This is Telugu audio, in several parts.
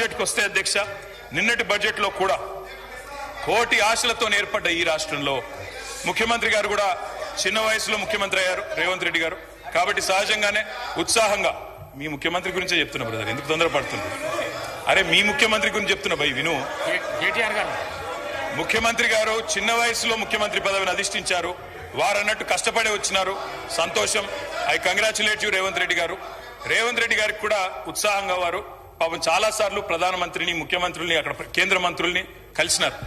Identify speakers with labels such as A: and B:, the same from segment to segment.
A: బడ్జెట్కి వస్తే అధ్యక్ష, నిన్నటి బడ్జెట్లో కూడా కోటి ఆశలతో ఏర్పడ్డ ఈ రాష్ట్రంలో ముఖ్యమంత్రి గారు కూడా చిన్న వయసులో ముఖ్యమంత్రి అయ్యారు రేవంత్ రెడ్డి గారు. కాబట్టి సహజంగానే ఉత్సాహంగా మీ ముఖ్యమంత్రి గురించే చెప్తున్నా బ్రదర్, ఎందుకు తొందరపడుతుంది? అరే మీ ముఖ్యమంత్రి గురించి చెప్తున్నా భయ్, విను.
B: కేటీఆర్ గారు
A: ముఖ్యమంత్రి గారు చిన్న వయసులో ముఖ్యమంత్రి పదవిని అధిష్ఠించారు. వారన్నట్టు కష్టపడే వచ్చినారు, సంతోషం. I congratulate you Revanth Reddy గారు. రేవంత్ రెడ్డి గారికి కూడా ఉత్సాహంగా వారు పాపం చాలా సార్లు ప్రధానమంత్రిని, ముఖ్యమంత్రుల్ని, అక్కడ కేంద్ర మంత్రుల్ని కలిసినారు.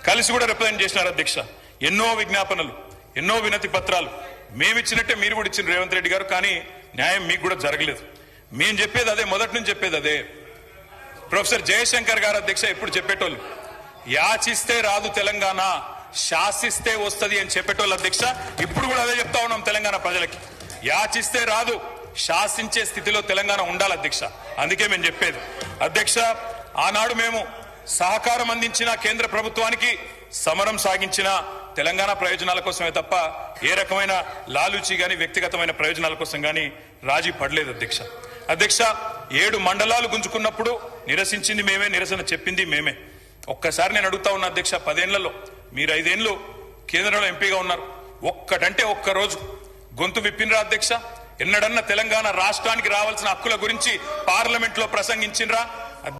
A: కలిసి కూడా రిప్రజెంట్ చేసినారు అధ్యక్ష. ఎన్నో విజ్ఞాపనలు, ఎన్నో వినతి పత్రాలు మేమిచ్చినట్టే మీరు కూడా ఇచ్చిన రేవంత్ రెడ్డి గారు. కానీ న్యాయం మీకు కూడా జరగలేదు. మేము చెప్పేది అదే, మొదటి నుంచి చెప్పేది అదే. ప్రొఫెసర్ జయశంకర్ గారు అధ్యక్ష ఎప్పుడు చెప్పేటోళ్ళు, యాచిస్తే రాదు తెలంగాణ, శాసిస్తే వస్తుంది అని చెప్పేటోళ్ళు అధ్యక్ష. ఇప్పుడు కూడా అదే చెప్తా ఉన్నాం తెలంగాణ ప్రజలకి. యాచిస్తే రాదు, శాసించే స్థితిలో తెలంగాణ ఉండాలి అధ్యక్ష. అందుకే మేము చెప్పేది అధ్యక్ష, ఆనాడు మేము సహకారం అందించిన కేంద్ర ప్రభుత్వానికి, సమరం సాగించిన తెలంగాణ ప్రయోజనాల కోసమే తప్ప ఏ రకమైన లాలూచి గాని వ్యక్తిగతమైన ప్రయోజనాల కోసం గాని రాజీ పడలేదు అధ్యక్ష. అధ్యక్ష 7 మండలాలు గుంజుకున్నప్పుడు నిరసించింది మేమే, నిరసన చెప్పింది మేమే. ఒక్కసారి నేను అడుగుతా ఉన్నా అధ్యక్ష, 10 ఏళ్లలో మీరు 5 ఏళ్లు కేంద్రంలో ఎంపీగా ఉన్నారు, ఒక్కటంటే ఒక్క రోజు గొంతు విప్పినరా అధ్యక్ష? ఎన్నడన్నా తెలంగాణ రాష్ట్రానికి రావాల్సిన హక్కుల గురించి పార్లమెంట్ లో ప్రసంగించినరా?